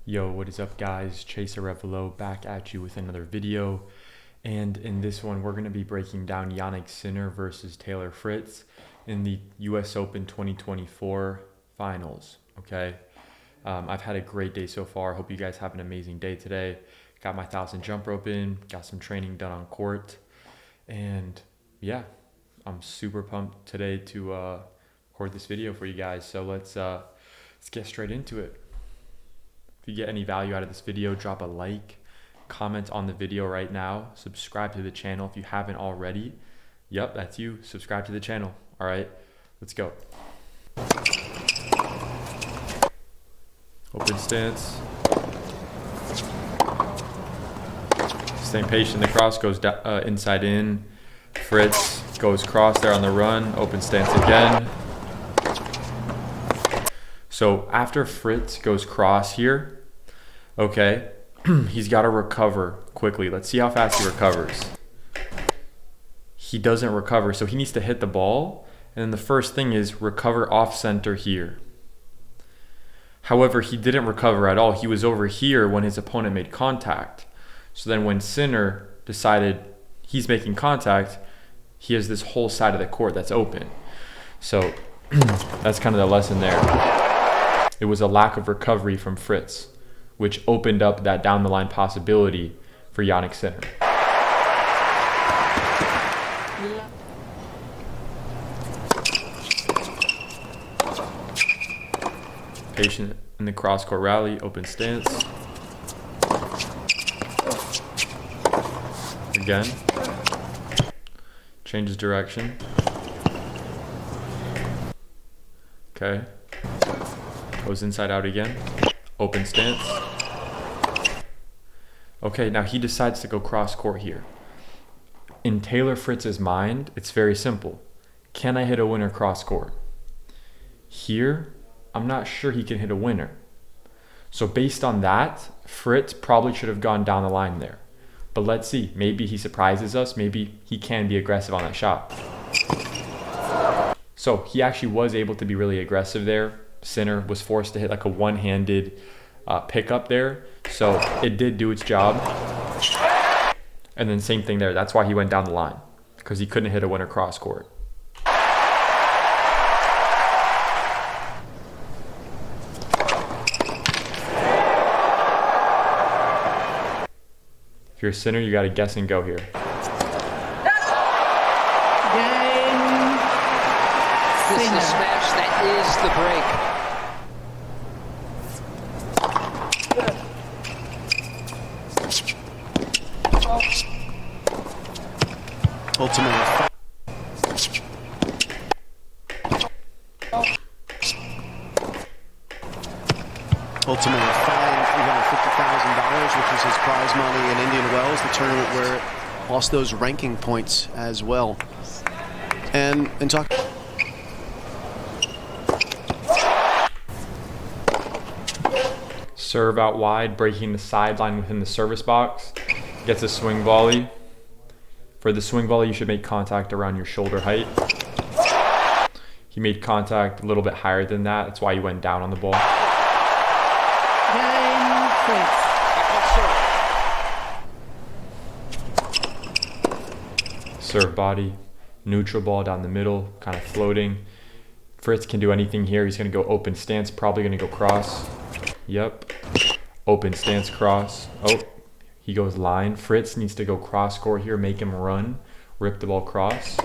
Yo, what is up guys? Chaser Revelo back at you with another video. And in this one, we're going to be breaking down Jannik Sinner versus Taylor Fritz in the US Open 2024 finals, okay? I've had a great day so far. Hope you guys have an amazing day today. Got my 1,000 jump rope in, got some training done on court. And yeah, I'm super pumped today to record this video for you guys. So let's get straight into it. If you get any value out of this video, drop a like, comment on the video right now, subscribe to the channel if you haven't already. Yep, that's you. Subscribe to the channel. All right, let's go. Open stance. Staying patient. The cross goes inside in. Fritz goes cross there on the run. Open stance again. So after Fritz goes cross here, okay, he's got to recover quickly. Let's see how fast he recovers. He doesn't recover, so he needs to hit the ball. And then the first thing is recover off center here. However, he didn't recover at all. He was over here when his opponent made contact. So then when Sinner decided he's making contact, he has this whole side of the court that's open. So that's kind of the lesson there. It was a lack of recovery from Fritz, which opened up that down the line possibility for Jannik Sinner. Patient in the cross court rally, open stance. Again. Changes direction. Okay. Goes inside out again. Open stance. Okay, now he decides to go cross court here. In Taylor Fritz's mind, it's very simple. Can I hit a winner cross court? Here, I'm not sure he can hit a winner. So based on that, Fritz probably should have gone down the line there. But let's see, maybe he surprises us. Maybe he can be aggressive on that shot. So he actually was able to be really aggressive there. Sinner was forced to hit like a one-handed pickup there. So it did do its job. And then same thing there. That's why he went down the line, because he couldn't hit a winner cross court. If you're a Sinner, you got to guess and go here. This is the smash that is the break. Ultimately. Ultimately fined $350,000, which was his prize money in Indian Wells, the tournament where it lost those ranking points as well. And talk. Serve out wide, breaking the sideline within the service box. Gets a swing volley. For the swing volley, you should make contact around your shoulder height. He made contact a little bit higher than that. That's why he went down on the ball. Serve body, neutral ball down the middle, kind of floating. Fritz can do anything here. He's going to go open stance, probably going to go cross. Yep. Open stance cross. Oh, he goes line. Fritz needs to go cross court here, make him run, rip the ball cross.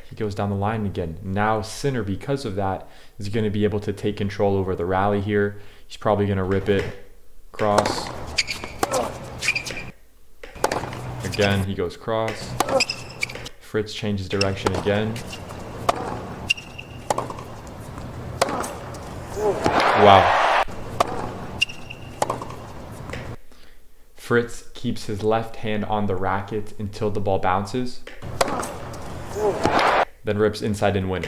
He goes down the line again. Now Sinner, because of that, is going to be able to take control over the rally here. He's probably going to rip it cross. Again, he goes cross. Fritz changes direction again. Wow. Fritz keeps his left hand on the racket until the ball bounces. Then rips inside and wins.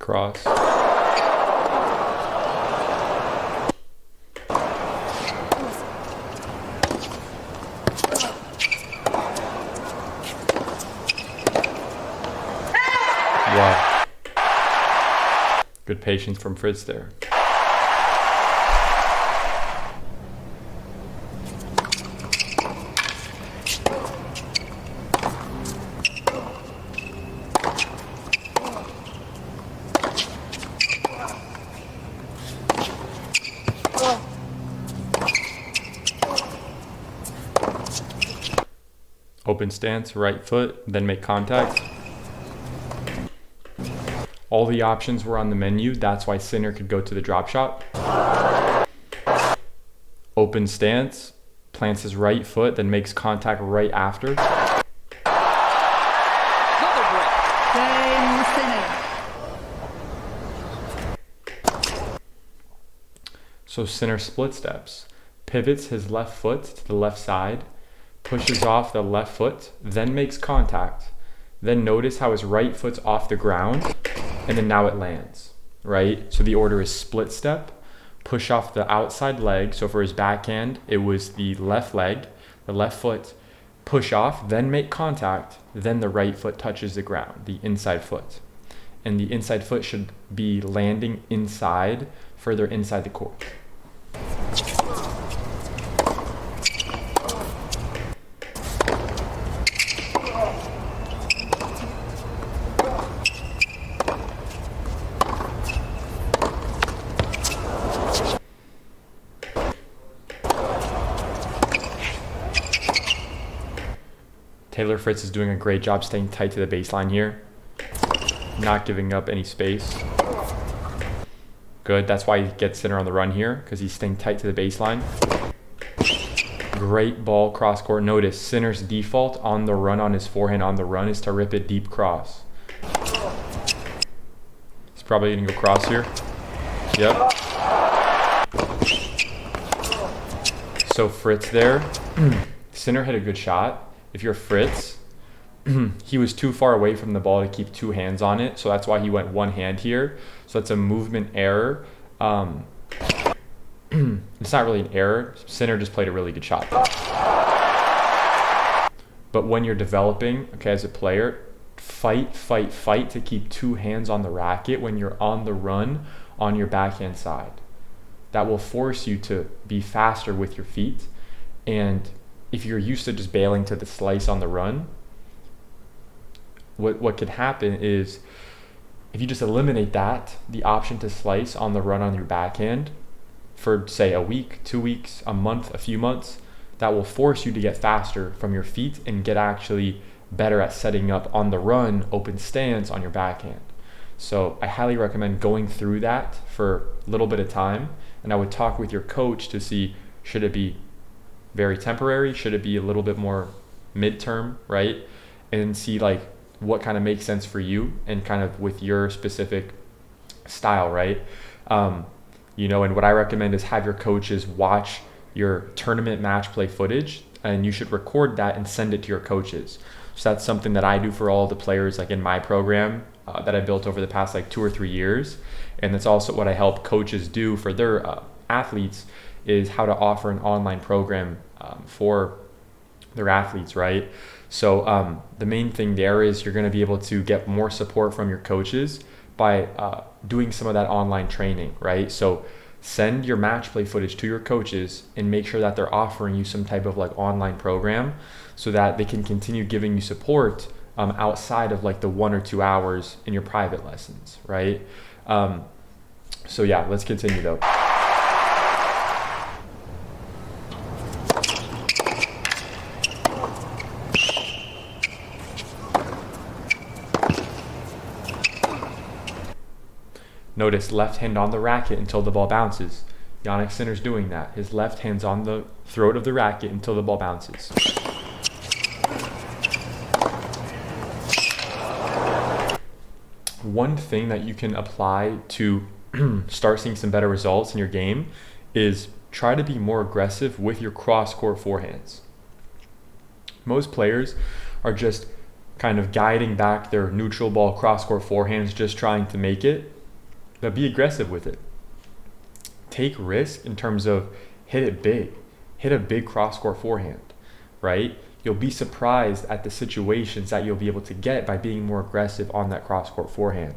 Cross. Wow. Good patience from Fritz there. Open stance, right foot, then make contact. All the options were on the menu. That's why Sinner could go to the drop shot. Open stance, plants his right foot, then makes contact right after. Another break. Game Sinner. So Sinner split steps. Pivots his left foot to the left side, pushes off the left foot, then makes contact. Then notice how his right foot's off the ground, and then now it lands, right? So the order is split step, push off the outside leg. So for his backhand, it was the left leg, the left foot, push off, then make contact, then the right foot touches the ground, the inside foot. And the inside foot should be landing inside, further inside the court. Taylor Fritz is doing a great job staying tight to the baseline here, not giving up any space. Good, that's why he gets Sinner on the run here, because he's staying tight to the baseline. Great ball cross court. Notice Sinner's default on the run, on his forehand on the run, is to rip it deep cross. He's probably gonna go cross here. Yep. So Fritz there. Sinner hit a good shot. If you're Fritz, he was too far away from the ball to keep two hands on it, so that's why he went one hand here. So that's a movement error. It's not really an error. Sinner just played a really good shot. But when you're developing, okay, as a player, fight to keep two hands on the racket when you're on the run on your backhand side. That will force you to be faster with your feet. And if you're used to just bailing to the slice on the run, what could happen is if you just eliminate that, the option to slice on the run on your backhand for say a week, 2 weeks, a month, a few months, that will force you to get faster from your feet and get actually better at setting up on the run, open stance on your backhand. So I highly recommend going through that for a little bit of time, and I would talk with your coach to see, should it be very temporary, should it be a little bit more midterm, right? And see like what kind of makes sense for you and kind of with your specific style, right? And what I recommend is have your coaches watch your tournament match play footage, and you should record that and send it to your coaches. So that's something that I do for all the players like in my program that I built over the past like 2 or 3 years. And that's also what I help coaches do for their athletes, is how to offer an online program for their athletes, right? So the main thing there is you're going to be able to get more support from your coaches by doing some of that online training, right? So send your match play footage to your coaches and make sure that they're offering you some type of like online program so that they can continue giving you support outside of like the 1 or 2 hours in your private lessons, right? So yeah, let's continue though. Notice left hand on the racket until the ball bounces. Jannik Sinner's doing that. His left hand's on the throat of the racket until the ball bounces. One thing that you can apply to start seeing some better results in your game is try to be more aggressive with your cross-court forehands. Most players are just kind of guiding back their neutral ball cross-court forehands, just trying to make it. but be aggressive with it. Take risk in terms of hit it big, hit a big cross-court forehand, right? You'll be surprised at the situations that you'll be able to get by being more aggressive on that cross-court forehand.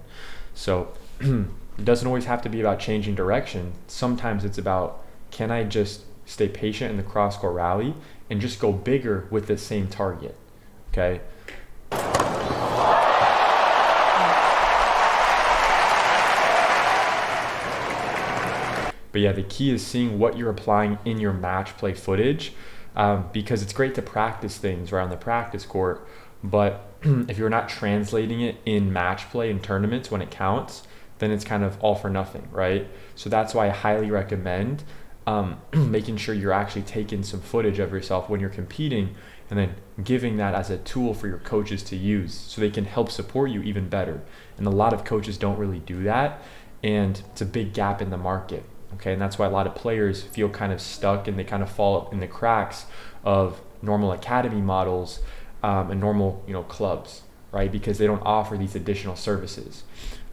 So it doesn't always have to be about changing direction. Sometimes it's about, can I just stay patient in the cross-court rally and just go bigger with the same target, okay? But yeah, the key is seeing what you're applying in your match play footage, because it's great to practice things right on the practice court, but if you're not translating it in match play in tournaments when it counts, then it's kind of all for nothing, right? So that's why I highly recommend making sure you're actually taking some footage of yourself when you're competing and then giving that as a tool for your coaches to use so they can help support you even better. And a lot of coaches don't really do that, and it's a big gap in the market. Okay, and that's why a lot of players feel kind of stuck and they kind of fall in the cracks of normal academy models and normal, clubs, right? Because they don't offer these additional services,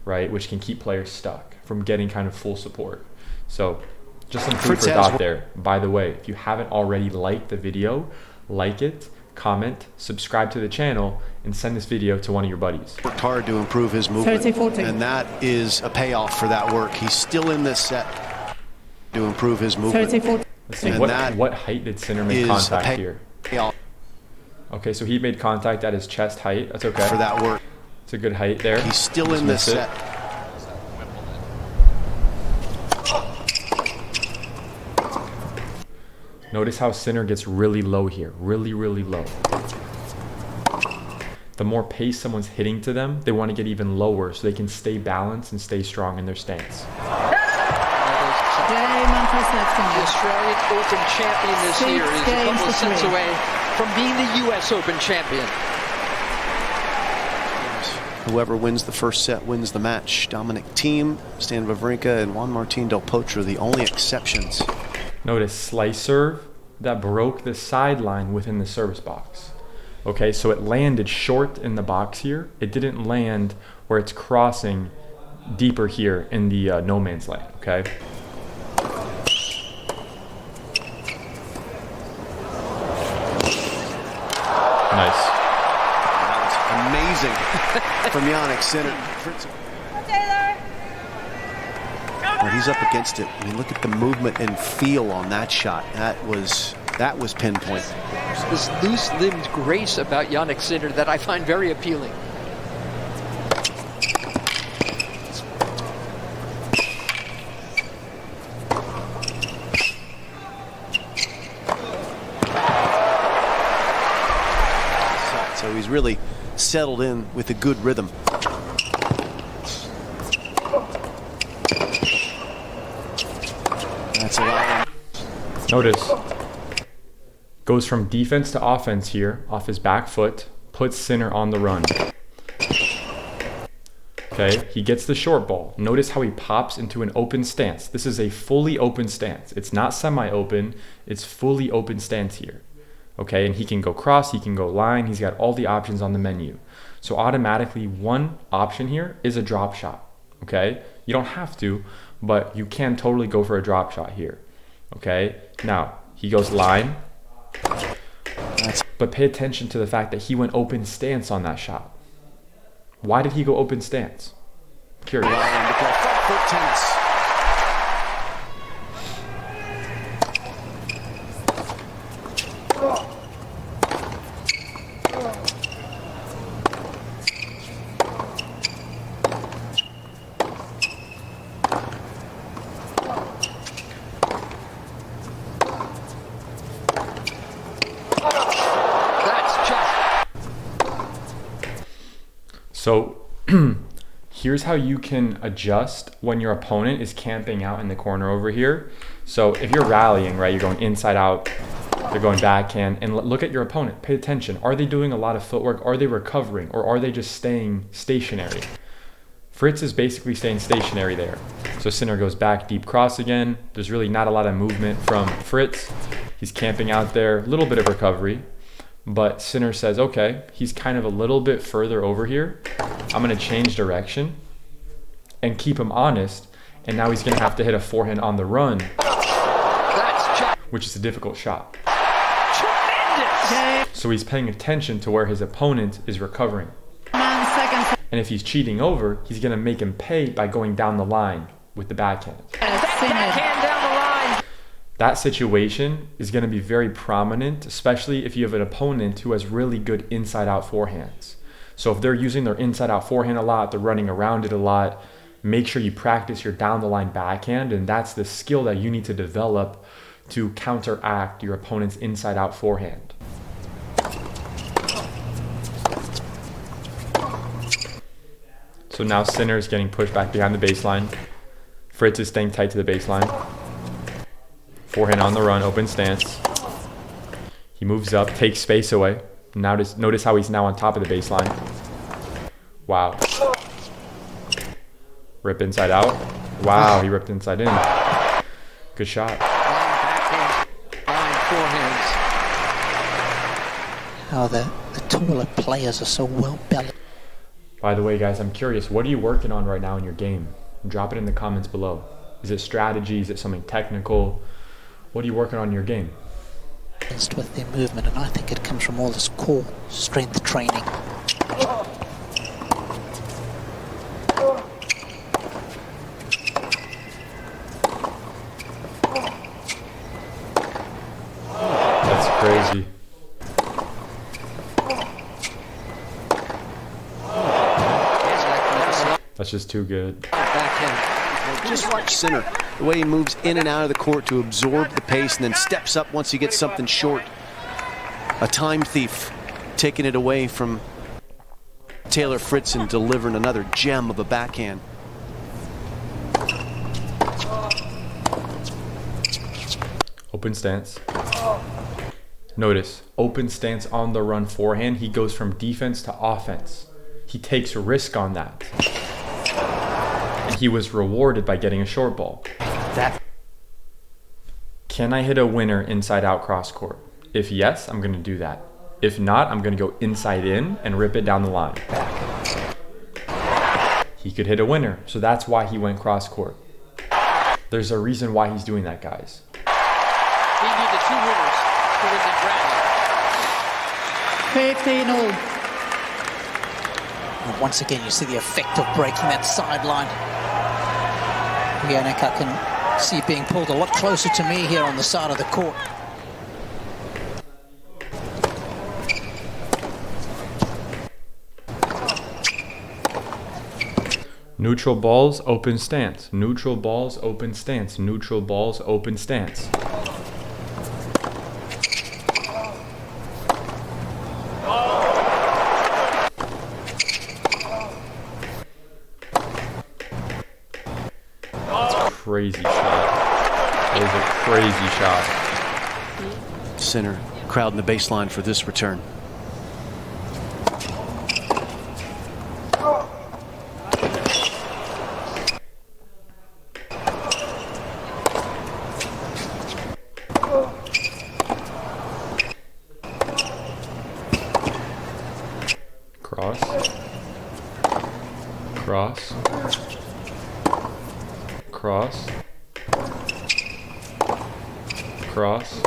right? Which can keep players stuck from getting kind of full support. So just some food for thought there. By the way, if you haven't already liked the video, like it, comment, subscribe to the channel, and send this video to one of your buddies. Worked hard to improve his movement, 30-40. and that is a payoff for that work. He's still in this set to improve his movement. 30-40. Let's see, And what height did Sinner make is a contact here? payoff Okay, so he made contact at his chest height. That's okay. for that work. It's a good height there. He's still Just in this missed it. set. Notice how Sinner gets really low here. Really, really low. The more pace someone's hitting to them, they want to get even lower so they can stay balanced and stay strong in their stance. Jay Montes The Lefton. Australian Open champion this Six year is a games couple of to sets three. away from being the U.S. Open champion. Whoever wins the first set wins the match. Dominic Thiem, Stan Wawrinka, and Juan Martín del Potro, the only exceptions. Notice slice serve that broke the sideline within the service box. Okay, so it landed short in the box here. It didn't land where it's crossing deeper here in the no man's land, okay? Nice. That was amazing from Jannik Sinner. But he's up against it. I mean, look at the movement and feel on that shot. That was pinpoint. This loose-limbed grace about Jannik Sinner that I find very appealing. So he's really settled in with a good rhythm. That's allowing. Notice, goes from defense to offense here, off his back foot, puts Sinner on the run. Okay, he gets the short ball. Notice how he pops into an open stance. This is a fully open stance. It's not semi-open, it's fully open stance here. Okay, and he can go cross, he can go line, he's got all the options on the menu. So automatically one option here is a drop shot. Okay, you don't have to, but you can totally go for a drop shot here. Okay, now he goes line, but pay attention to the fact that he went open stance on that shot. Why did he go open stance? Curious. Allowing to play front foot tennis. That's just So here's how you can adjust when your opponent is camping out in the corner over here. So if you're rallying, right, you're going inside out, they're going backhand, and look at your opponent. Pay attention. Are they doing a lot of footwork? Are they recovering? Or are they just staying stationary? Fritz is basically staying stationary there. So Sinner goes back, deep cross again. There's really not a lot of movement from Fritz. He's camping out there, a little bit of recovery. But Sinner says, okay, he's kind of a little bit further over here. I'm going to change direction. and keep him honest. And now he's going to have to hit a forehand on the run, which is a difficult shot. Tremendous! So he's paying attention to where his opponent is recovering. 9 seconds. And if he's cheating over, he's going to make him pay by going down the line with the backhand. Backhand down the line. That situation is going to be very prominent, especially if you have an opponent who has really good inside-out forehands. So if they're using their inside-out forehand a lot, they're running around it a lot, make sure you practice your down-the-line backhand, and that's the skill that you need to develop to counteract your opponent's inside-out forehand. So now Sinner is getting pushed back behind the baseline. Fritz is staying tight to the baseline. Forehand on the run, open stance. He moves up, takes space away. Now notice how he's now on top of the baseline. Wow. Rip inside out. Wow, he ripped inside in. Good shot. Line backhand, line forehands. How the taller players are so well balanced. By the way, guys, I'm curious, what are you working on right now in your game? Drop it in the comments below. Is it strategy? Is it something technical? What are you working on in your game? With their movement, and I think it comes from all this core strength training. That's crazy. That's just too good. Backhand. Just watch Sinner, the way he moves in and out of the court to absorb the pace and then steps up once he gets something short. A time thief, taking it away from Taylor Fritz and delivering another gem of a backhand. Open stance. Notice, open stance on the run forehand. He goes from defense to offense. He takes a risk on that. And he was rewarded by getting a short ball. Can I hit a winner inside out cross court? If yes, I'm going to do that. If not, I'm going to go inside in and rip it down the line. He could hit a winner, so that's why he went cross court. There's a reason why he's doing that, guys. He needed 2 winners to win that round. 15 all. And once again, you see the effect of breaking that sideline. Yannick, I can see being pulled a lot closer to me here on the side of the court. Neutral balls, open stance. Neutral balls, open stance. Neutral balls, open stance. Crazy shot. That is a crazy shot. Sinner crowding the baseline for this return. Cross. Cross. Cross. Cross.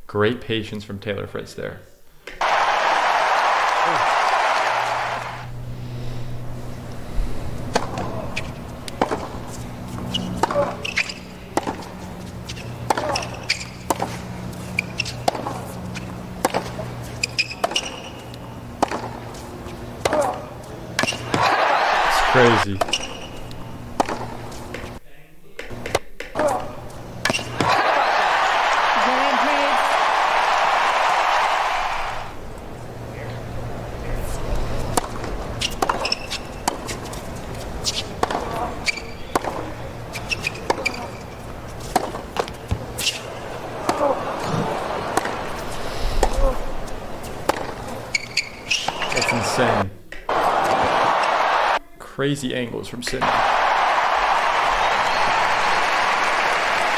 Great patience from Taylor Fritz there. Crazy. Game, please. That's insane. Crazy angles from Sinner.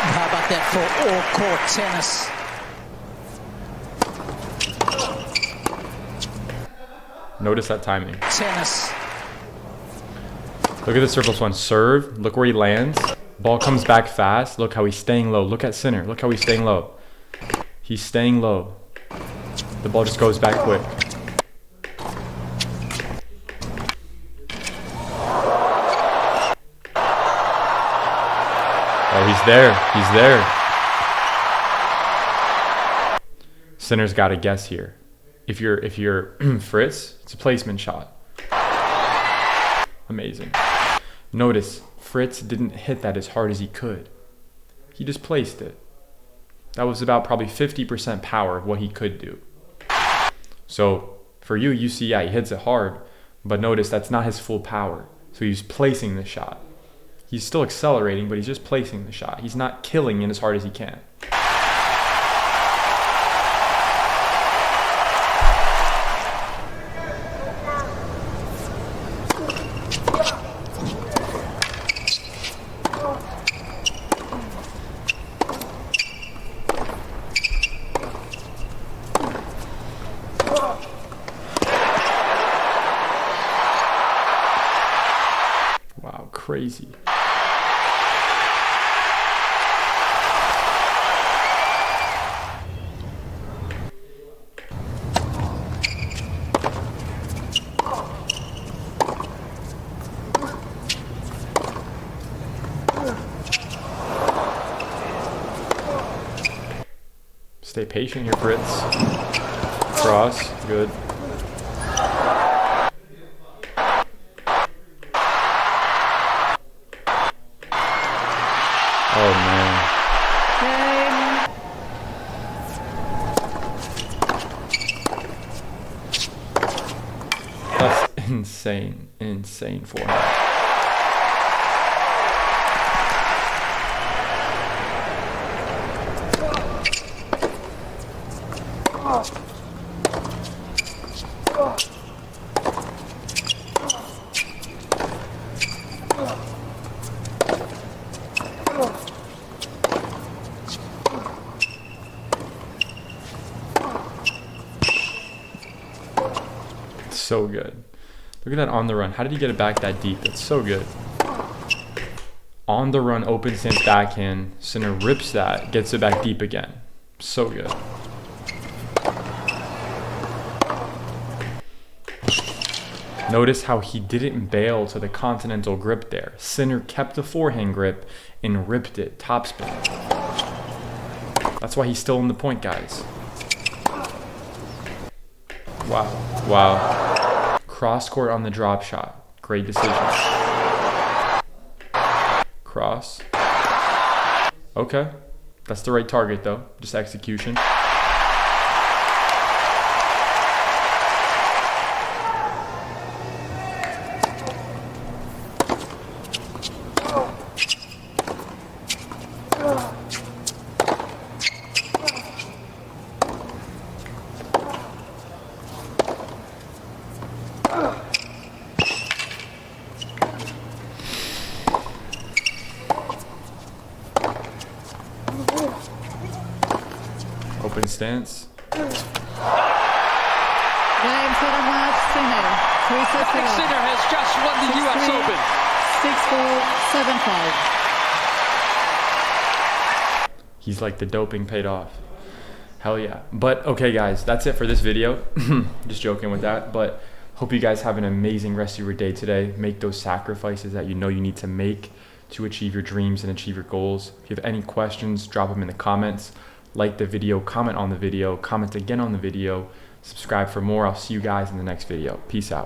How about that for all-court tennis? Notice that timing. Tennis. Look at the surplus one. Serve. Look where he lands. Ball comes back fast. Look how he's staying low. Look at Sinner. Look how he's staying low. He's staying low. The ball just goes back quick. Oh, he's there. He's there. Sinner's got to guess here. If you're Fritz, it's a placement shot. Amazing. Notice Fritz didn't hit that as hard as he could. He just placed it. That was about probably 50% power of what he could do. So for you, you see, yeah, he hits it hard, but notice that's not his full power. So he's placing the shot. He's still accelerating, but he's just placing the shot. He's not killing it as hard as he can. Wow, crazy. Stay patient here, Fritz. Cross, good. Oh man. Game. That's insane. Insane forehand. So good. Look at that on the run. How did he get it back that deep? That's so good. On the run, open stance backhand. Sinner rips that, gets it back deep again. So good. Notice how he didn't bail to the continental grip there. Sinner kept the forehand grip and ripped it topspin. That's why he's still in the point, guys. Wow. Wow. Cross court on the drop shot. Great decision. Cross. Okay. That's the right target though. Just execution. Open stance. Game 7 match, Sinner. 3 sets to love. Sinner has just won the US 6-3, Open. 6-4, 7-5. He's like, the doping paid off. Hell yeah. But okay guys, that's it for this video. Just joking with that, but hope you guys have an amazing rest of your day today. Make those sacrifices that you know you need to make to achieve your dreams and achieve your goals. If you have any questions, drop them in the comments. Like the video, comment on the video, comment again on the video, subscribe for more. I'll see you guys in the next video. Peace out.